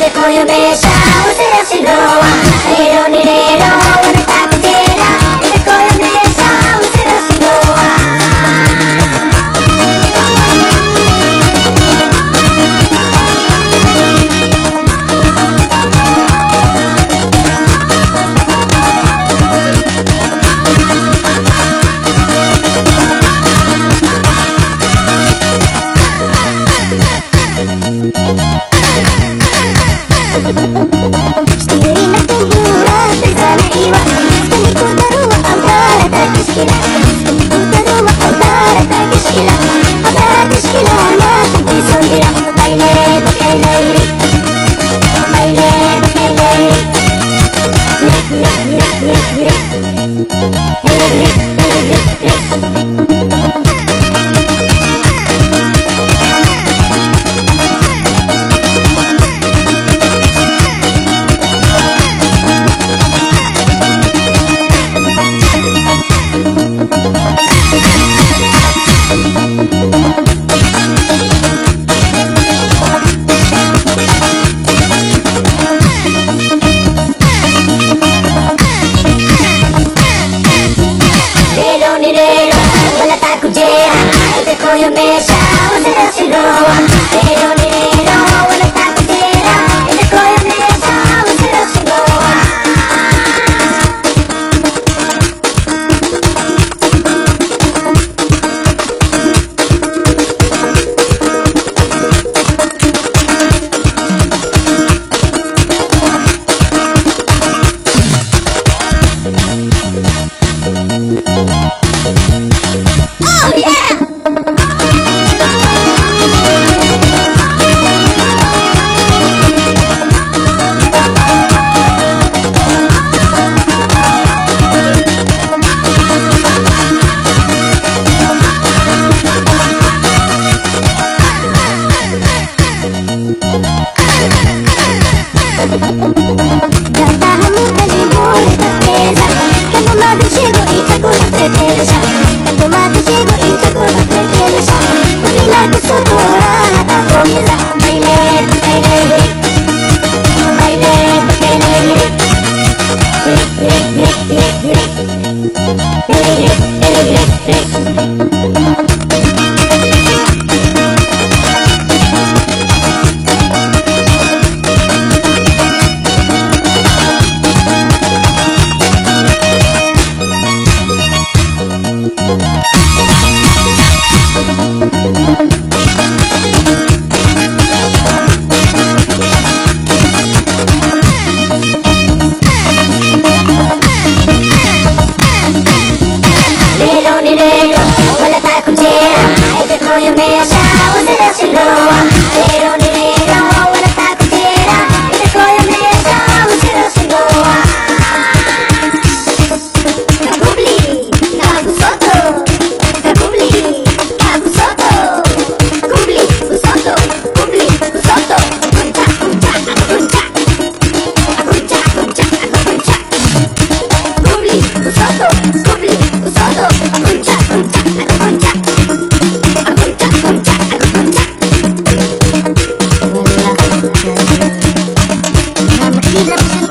te koyo besha usera siloa lero ni lero wana takutera te koyo besha usera siloa Sendiri nak kuburan bersama iwa Sekali ku teruak antara terkeskila Sekali ku teruak antara terkeskila Antara terkeskila masuk di sondira Baile pakai lairi Baile pakai lairi Rik rik rik rik rik Rik rik rik rik te koyo besha usera siloa lero ni lero wana takutera te koyo besha usera siloa Oh yeah! Cantamu kali boleh berbeza Kanto mati sigo itaku tak terkelesa Kanto mati sigo itaku tak terkelesa Bila kesutura atau bila Baile, baile, baile, baile Rik, rik, rik, rik, rik Rik, rik, rik, rik, rik Koyo besha usera siloa lero ni lero wana takutera te koyo besha usera siloa Kabubli, kabusoto Kabubli, kabusoto Kubli, busoto Kubli, busoto Kunca, kunca, kunca Kunca, kunca, kunca Kubli, busoto Kubli, busoto Kunca, kunca, kunca Tidak bisa